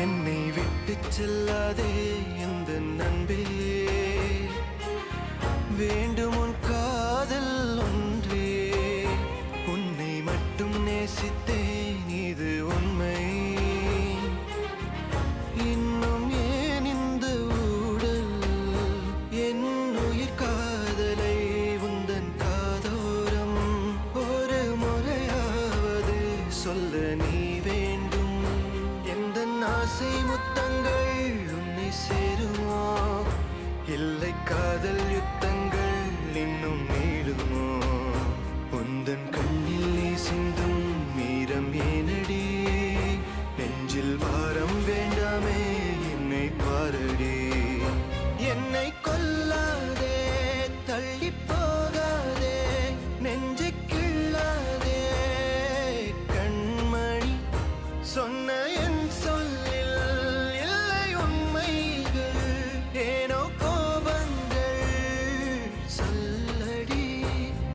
என்னை விட்டு செல்லாதே எந்த நண்பே, வேண்டும் உன் காதல் ஒன்றே. உன்னை மட்டும் நேசித்தேன், இது உண்மை. இன்னும் ஏன் இந்த ஊடல்? என் உயிர் காதலை உந்தன் காதோரம் ஒரு முறையாவது சொல்ல நீ வேண்டும். எந்த ஆசை முத்தங்கள் உன்னை சேருமோ, இல்லை காதல் யுத்தங்கள் இன்னும் நீளுமோ? உந்தன் கண்ணில் நீ சிந்தும் மீரம் ஏனடி? நெஞ்சில் பாரம் வேண்டாமே,